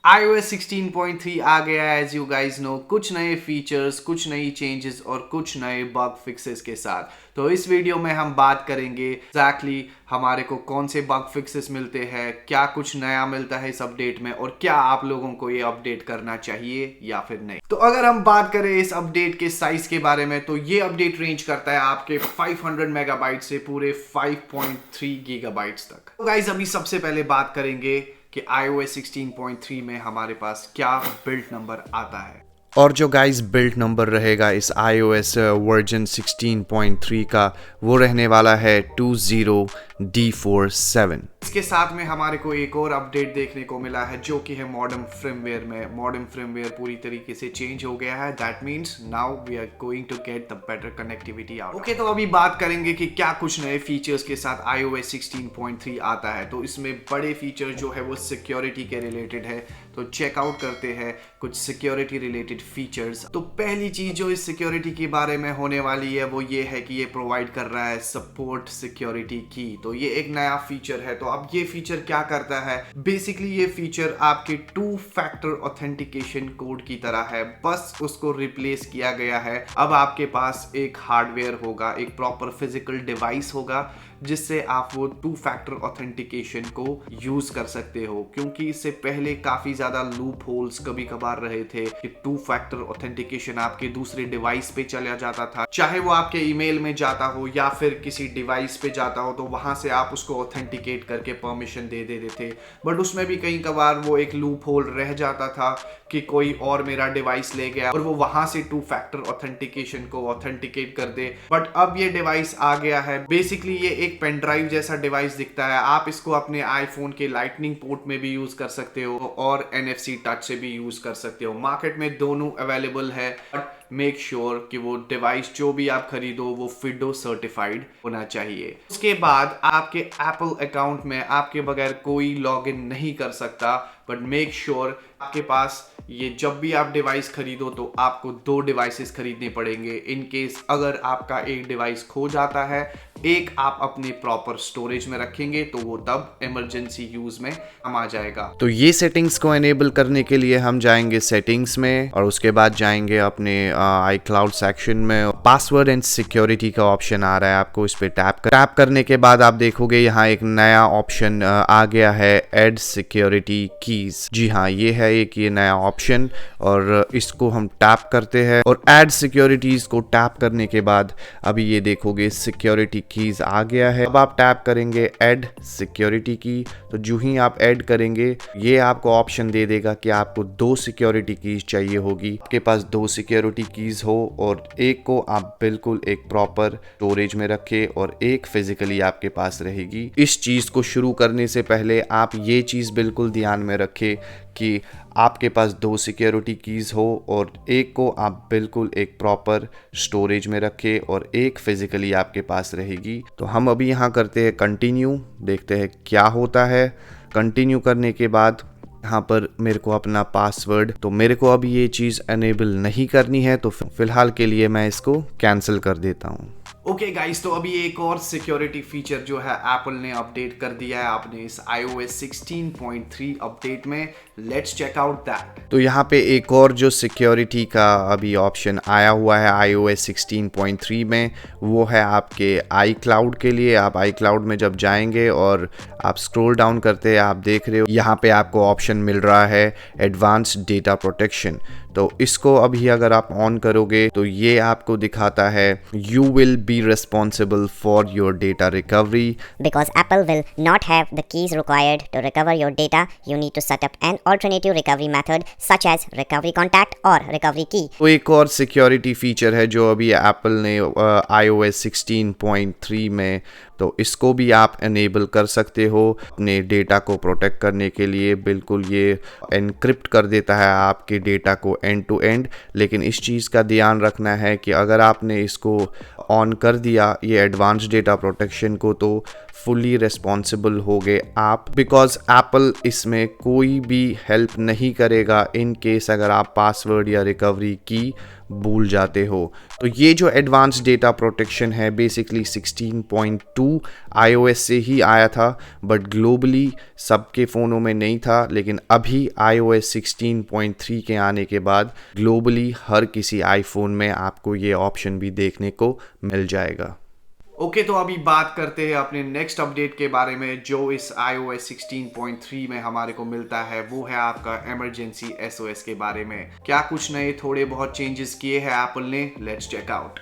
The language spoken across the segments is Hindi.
iOS 16.3 आ गया है एज यू गाइज नो, कुछ नए फीचर्स, कुछ नई चेंजेस और कुछ नए बग फिक्सेस के साथ। तो इस वीडियो में हम बात करेंगे एग्जैक्टली हमारे को कौन से बग फिक्सेस मिलते हैं, क्या कुछ नया मिलता है इस अपडेट में और क्या आप लोगों को ये अपडेट करना चाहिए या फिर नहीं। तो अगर हम बात करें इस अपडेट के साइज के बारे में, तो ये अपडेट रेंज करता है आपके 500 मेगाबाइट से पूरे 5.3 गीगाबाइट्स तक। तो गाइज अभी सबसे पहले बात करेंगे कि iOS 16.3 में हमारे पास क्या बिल्ड नंबर आता है। और जो गाइस बिल्ड नंबर रहेगा इस iOS वर्जन 16.3 का, वो रहने वाला है 20D47। इसके साथ में हमारे को एक और अपडेट देखने को मिला है जो कि है मॉडर्न फ्रेमवेयर में। मॉडर्न फ्रेमवेयर पूरी तरीके से चेंज हो गया है। That means now we are going to get the better connectivity out. Okay, तो अभी बात करेंगे कि क्या कुछ नए फीचर्स के साथ iOS 16.3 आता है। तो इसमें बड़े फीचर जो है वो सिक्योरिटी के रिलेटेड है, तो चेकआउट करते हैं कुछ सिक्योरिटी रिलेटेड फीचर्स। तो पहली चीज जो इस सिक्योरिटी के बारे में होने वाली है वो ये है कि ये प्रोवाइड कर रहा है सपोर्ट सिक्योरिटी की। तो ये एक नया फीचर है। तो अब ये फीचर क्या करता है, बेसिकली ये फीचर आपके 2 फैक्टर ऑथेंटिकेशन कोड की तरह है, बस उसको रिप्लेस किया गया है। अब आपके पास एक हार्डवेयर होगा, एक प्रॉपर फिजिकल डिवाइस होगा जिससे आप वो 2 फैक्टर ऑथेंटिकेशन को यूज कर सकते हो। क्योंकि इससे पहले काफी ज्यादा लूप होल्स कभी कभार रहे थे कि 2 फैक्टर ऑथेंटिकेशन आपके दूसरे डिवाइस पे चला जाता था, चाहे वो आपके ईमेल में जाता हो या फिर किसी डिवाइस पे जाता हो, तो वहां से आप उसको ऑथेंटिकेट करके परमिशन दे देते थे। बट उसमें भी कई कभार वो एक लूप होल रह जाता था कि कोई और मेरा डिवाइस ले गया और वो वहां से 2 फैक्टर ऑथेंटिकेशन को ऑथेंटिकेट कर दे। बट अब ये डिवाइस आ गया है। बेसिकली ये एक पेन ड्राइव जैसा डिवाइस दिखता है। आप इसको अपने आईफोन के लाइटनिंग पोर्ट में भी यूज कर सकते हो और NFC टच से भी यूज कर सकते हो। मार्केट में दोनों अवेलेबल है, बट मेक श्योर कि वो डिवाइस जो भी आप खरीदो वो फिडो सर्टिफाइड होना चाहिए। उसके बाद आपके एप्पल अकाउंट में आपके बगैर कोई लॉगिन नहीं कर सकता, बट मेक श्योर आपके पास ये जब भी आप डिवाइस खरीदो तो आपको 2 डिवाइसेस खरीदने पड़ेंगे। इन केस अगर आपका एक डिवाइस खो जाता है, एक आप अपने प्रॉपर स्टोरेज में रखेंगे तो वो तब इमरजेंसी यूज में काम आ जाएगा। तो ये सेटिंग्स को एनेबल करने के लिए हम जाएंगे सेटिंग्स में और उसके बाद जाएंगे अपने iCloud सेक्शन में। पासवर्ड एंड सिक्योरिटी का ऑप्शन आ रहा है, आपको इस पे टैप करने के बाद आप देखोगे यहाँ एक नया ऑप्शन आ गया है, ऐड सिक्योरिटी कीज। जी हाँ, ये है एक ये नया ऑप्शन और इसको हम टैप करते हैं और ऐड सिक्योरिटीज को टैप करने के बाद अभी ये देखोगे सिक्योरिटी कीज आ गया है। अब आप टैप करेंगे ऐड सिक्योरिटी की, तो जो ही आप ऐड करेंगे ये आपको ऑप्शन दे देगा कि आपको 2 सिक्योरिटी कीज चाहिए होगी। आपके पास 2 सिक्योरिटी कीज हो और एक को आप बिल्कुल एक प्रॉपर स्टोरेज में रखे और एक फिजिकली आपके पास रहेगी। इस चीज को शुरू करने से पहले आप ये चीज बिल्कुल ध्यान में रखें कि आपके पास 2 सिक्योरिटी कीज हो और एक को आप बिल्कुल एक प्रॉपर स्टोरेज में रखें और एक फिजिकली आपके पास रहेगी। तो हम अभी यहाँ करते हैं कंटिन्यू, देखते हैं क्या होता है। कंटिन्यू करने के बाद यहाँ पर मेरे को अपना पासवर्ड, तो मेरे को अभी ये चीज़ एनेबल नहीं करनी है, तो फिलहाल के लिए मैं इसको कैंसिल कर देता हूँ। ओके गाइस, तो अभी एक और सिक्योरिटी फीचर जो है एप्पल ने अपडेट कर दिया है आपने इस iOS 16.3 अपडेट में। Let's check out that. तो यहाँ पे एक और जो सिक्योरिटी का अभी ऑप्शन आया हुआ है iOS 16.3 में, वो है आपके iCloud के लिए। आप iCloud में जब जाएंगे और आप स्क्रॉल डाउन करते हैं, आप देख रहे हो यहाँ पे आपको ऑप्शन मिल रहा है एडवांस्ड डेटा प्रोटेक्शन। तो इसको अभी अगर आप ऑन करोगे तो ये आपको दिखाता है you will be responsible for your data recovery. Because Apple will not have the keys required to recover your data, you need to set up an alternative recovery method such as recovery contact or recovery key. तो एक और सिक्योरिटी फीचर है जो अभी एप्पल ने iOS 16.3 में, तो इसको भी आप एनेबल कर सकते हो अपने डेटा को प्रोटेक्ट करने के लिए। बिल्कुल ये एनक्रिप्ट कर देता है आपके डेटा को एंड टू एंड। लेकिन इस चीज़ का ध्यान रखना है कि अगर आपने इसको ऑन कर दिया ये एडवांस डेटा प्रोटेक्शन को, तो फुली रिस्पॉन्सिबल होगे आप, बिकॉज एप्पल इसमें कोई भी हेल्प नहीं करेगा इन केस अगर आप पासवर्ड या रिकवरी की भूल जाते हो। तो ये जो एडवांस डेटा प्रोटेक्शन है बेसिकली 16.2 iOS से ही आया था, बट ग्लोबली सबके फ़ोनों में नहीं था, लेकिन अभी iOS 16.3 के आने के बाद ग्लोबली हर किसी आईफोन में आपको ये ऑप्शन भी देखने को मिल जाएगा। ओके, तो अभी बात करते हैं अपने नेक्स्ट अपडेट के बारे में जो इस iOS 16.3 में हमारे को मिलता है। वो है आपका इमरजेंसी SOS के बारे में। क्या कुछ नए थोड़े बहुत चेंजेस किए हैं एप्पल ने, लेट्स चेक आउट।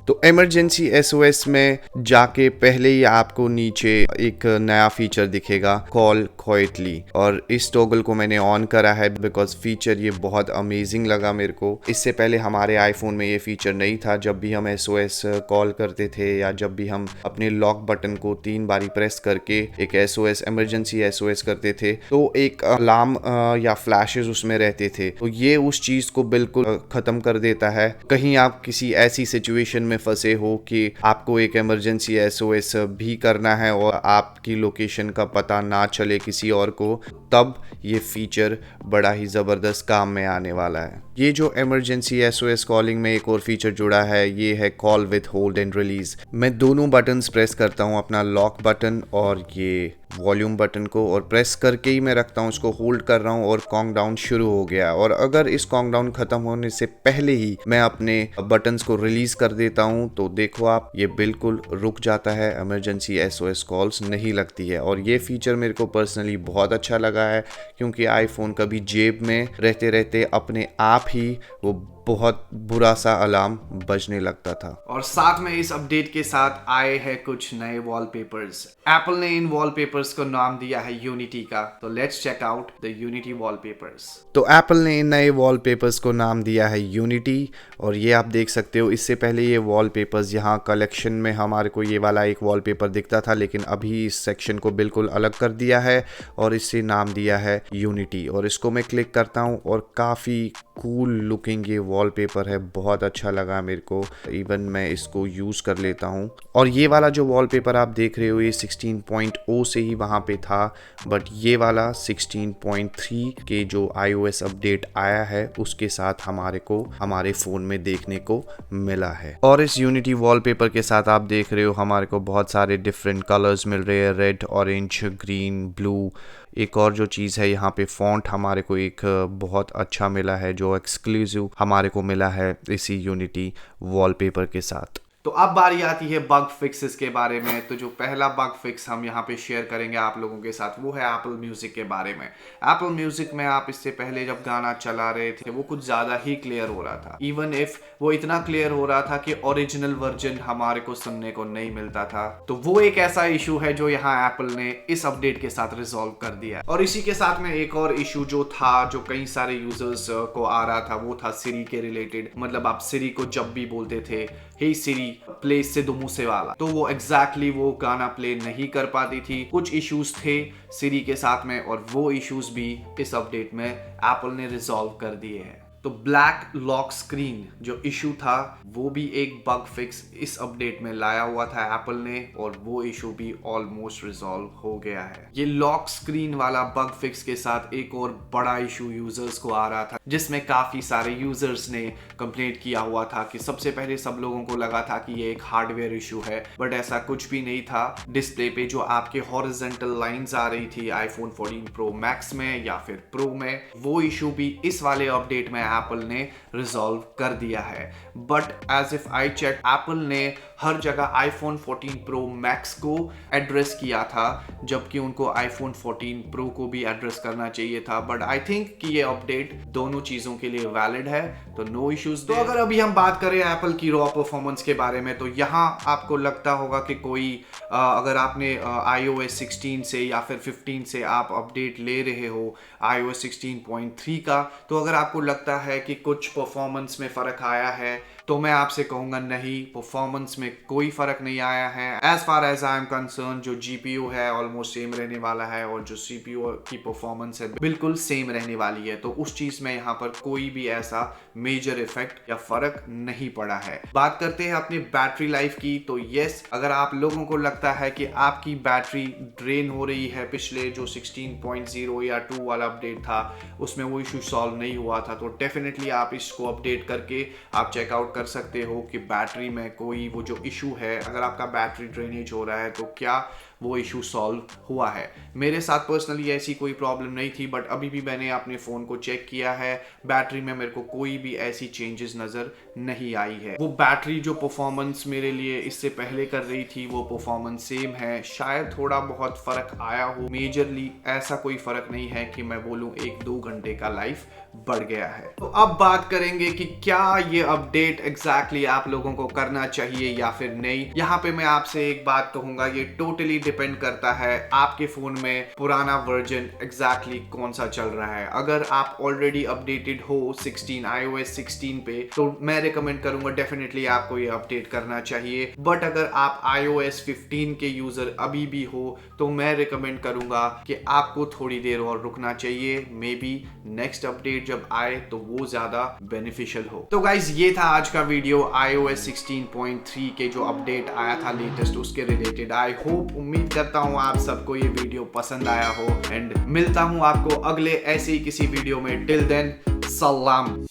तो इमरजेंसी SOS में जाके पहले ही आपको नीचे एक नया फीचर दिखेगा, कॉल क्वाइटली, और इस टॉगल को मैंने ऑन करा है बिकॉज फीचर ये बहुत अमेजिंग लगा मेरे को। इससे पहले हमारे आईफोन में ये फीचर नहीं था। जब भी हम SOS कॉल करते थे या जब भी हम अपने लॉक बटन को 3 बारी प्रेस करके एक SOS इमरजेंसी SOS करते थे तो एक अलार्म या फ्लैशेस उसमें रहते थे। तो ये उस चीज़ को बिल्कुल ख़त्म कर देता है। कहीं आप किसी ऐसी सिचुएशन में फंसे हो कि आपको एक इमरजेंसी SOS भी करना है और आपकी लोकेशन का पता ना चले किसी और को, तब ये फीचर बड़ा ही ज़बरदस्त काम में आने वाला है। ये जो इमरजेंसी SOS कॉलिंग में एक और फीचर जुड़ा है, ये है call with hold and release. मैं दोनों बटन्स प्रेस करता हूँ, अपना लॉक बटन और ये वॉल्यूम बटन को, और प्रेस करके ही मैं रखता हूँ, उसको होल्ड कर रहा हूँ और काउंट डाउन शुरू हो गया। और अगर इस काउंट डाउन खत्म होने से पहले ही मैं अपने बटन्स को रिलीज कर देता हूँ तो देखो आप, ये बिल्कुल रुक जाता है, इमरजेंसी SOS कॉल्स नहीं लगती है। और ये फीचर मेरे को पर्सनली बहुत अच्छा लगा है क्योंकि आईफोन कभी जेब में रहते रहते अपने आप ही वो बहुत बुरा सा अलार्म बजने लगता था। और साथ में इस अपडेट के साथ आए हैं कुछ नए वॉलपेपर्स। एप्पल ने इन वॉलपेपर्स को नाम दिया है यूनिटी का। तो let's check out the unity wallpapers. तो एप्पल ने इन नए वॉलपेपर्स को नाम दिया है यूनिटी, और ये आप देख सकते हो। इससे पहले ये वॉलपेपर्स यहाँ कलेक्शन में हमारे को ये वाला एक वॉलपेपर दिखता था, लेकिन अभी इस सेक्शन को बिल्कुल अलग कर दिया है और इससे नाम दिया है यूनिटी। और इसको मैं क्लिक करता हूँ और काफ़ी कूल लुकिंग ये वॉलपेपर है, बहुत अच्छा लगा मेरे को। इवन मैं इसको यूज़ कर लेता हूँ। और ये वाला जो वॉलपेपर आप देख रहे हो ये 16.0 से ही वहाँ पे था, बट ये वाला 16.3 के जो iOS अपडेट आया है उसके साथ हमारे को हमारे फ़ोन में देखने को मिला है। और इस यूनिटी वॉलपेपर के साथ आप देख रहे हो हमारे को बहुत सारे डिफरेंट कलर्स मिल रहे हैं, रेड, ऑरेंज, ग्रीन, ब्लू। एक और जो चीज़ है, यहाँ पे फॉन्ट हमारे को एक बहुत अच्छा मिला है जो एक्सक्लूसिव हमारे को मिला है इसी यूनिटी वॉलपेपर के साथ। तो अब बारी आती है बग फिक्सेस के बारे में। तो जो पहला बग फिक्स हम यहाँ पे शेयर करेंगे आप लोगों के साथ वो है एप्पल म्यूजिक के बारे में। एप्पल म्यूजिक में आप इससे पहले जब गाना चला रहे थे वो कुछ ज़्यादा ही क्लियर हो रहा था। इवन इफ वो इतना क्लियर हो रहा था कि ओरिजिनल वर्जन हमारे को सुनने को नहीं मिलता था। तो वो एक ऐसा इशू है जो यहाँ एप्पल ने इस अपडेट के साथ रिजॉल्व कर दिया। और इसी के साथ में एक और इशू जो था, जो कई सारे यूजर्स को आ रहा था, वो था सिरी के रिलेटेड। मतलब आप सिरी को जब भी बोलते थे हे सिरी प्ले सिद्धू मूसे वाला, तो वो एग्जैक्टली वो गाना प्ले नहीं कर पाती थी। कुछ इश्यूज थे सिरी के साथ में और वो इश्यूज भी इस अपडेट में एप्पल ने रिजॉल्व कर दिए हैं। तो ब्लैक लॉक स्क्रीन जो इशू था वो भी एक बग फिक्स इस अपडेट में लाया हुआ था एप्पल ने, और वो इशू भी ऑलमोस्ट रिजॉल्व हो गया है। ये लॉक स्क्रीन वाला बग फिक्स के साथ एक और बड़ा इशू यूजर्स को आ रहा था, जिसमें काफी सारे यूजर्स ने कंप्लेंट किया हुआ था कि सबसे पहले सब लोगों को लगा था कि ये एक हार्डवेयर इशू है, बट ऐसा कुछ भी नहीं था। डिस्प्ले पे जो आपके हॉरिजॉन्टल लाइंस आ रही थी आईफोन 14 प्रो मैक्स में या फिर प्रो में, वो इशू भी इस वाले अपडेट में एप्पल ने रिजॉल्व कर दिया है। But as if I check, Apple ने हर जगह आईफोन 14 प्रो मैक्स को एड्रेस किया था, जबकि उनको आईफोन 14 प्रो को भी एड्रेस करना चाहिए था। बट आई थिंक कि ये अपडेट दोनों चीजों के लिए वैलिड है, तो नो इश्यूज। तो अगर अभी हम बात करें एप्पल की रॉ परफॉर्मेंस के बारे में, तो यहाँ आपको लगता होगा कि कोई अगर आपने iOS 16 से या फिर 15 से आप अपडेट ले रहे हो iOS 16.3 का, तो अगर आपको लगता है कि कुछ परफॉर्मेंस में फ़र्क आया है तो मैं आपसे कहूंगा नहीं, परफॉर्मेंस में कोई फर्क नहीं आया है। As far as I am concern जो GPU है ऑलमोस्ट सेम रहने वाला है और जो CPU की परफॉर्मेंस है बिल्कुल सेम रहने वाली है। तो उस चीज में यहाँ पर कोई भी ऐसा मेजर इफेक्ट या फर्क नहीं पड़ा है। बात करते हैं अपनी बैटरी लाइफ की, तो यस, अगर आप लोगों को लगता है कि आपकी बैटरी ड्रेन हो रही है, पिछले जो 16.0 या 2 वाला अपडेट था उसमें वो इशू सॉल्व नहीं हुआ था, तो डेफिनेटली आप इसको अपडेट करके आप चेकआउट कर सकते हो कि बैटरी में कोई वो जो इशू है, अगर आपका बैटरी ड्रेनेज हो रहा है तो क्या वो इशू सॉल्व हुआ है। मेरे साथ पर्सनली ऐसी कोई प्रॉब्लम नहीं थी, बट अभी भी मैंने अपने फ़ोन को चेक किया है, बैटरी में मेरे को कोई भी ऐसी चेंजेस नज़र नहीं आई है। वो बैटरी जो परफॉर्मेंस मेरे लिए इससे पहले कर रही थी वो परफॉर्मेंस सेम है, शायद थोड़ा बहुत फ़र्क आया हो, मेजरली ऐसा कोई फ़र्क नहीं है कि मैं बोलूँ 1-2 घंटे का लाइफ बढ़ गया है। तो अब बात करेंगे कि क्या ये अपडेट एग्जैक्टली आप लोगों को करना चाहिए या फिर नहीं। यहाँ पे मैं आपसे एक बात कहूंगा, ये टोटली डिपेंड करता है आपके फोन में पुराना वर्जन एग्जैक्टली कौन सा चल रहा है। अगर आप ऑलरेडी अपडेटेड हो iOS 16 पे तो मैं रिकमेंड करूंगा डेफिनेटली आपको ये अपडेट करना चाहिए। बट अगर आप iOS 15 के यूजर अभी भी हो तो मैं रिकमेंड करूंगा कि आपको थोड़ी देर और रुकना चाहिए, मे बी नेक्स्ट अपडेट जब आए तो वो ज्यादा बेनिफिशियल हो। तो गाइज ये था आज का वीडियो iOS 16.3 के जो अपडेट आया था लेटेस्ट उसके रिलेटेड। आई होप, उम्मीद करता हूँ आप सबको ये वीडियो पसंद आया हो, एंड मिलता हूँ आपको अगले ऐसे ही किसी वीडियो में। टिल देन, सलाम।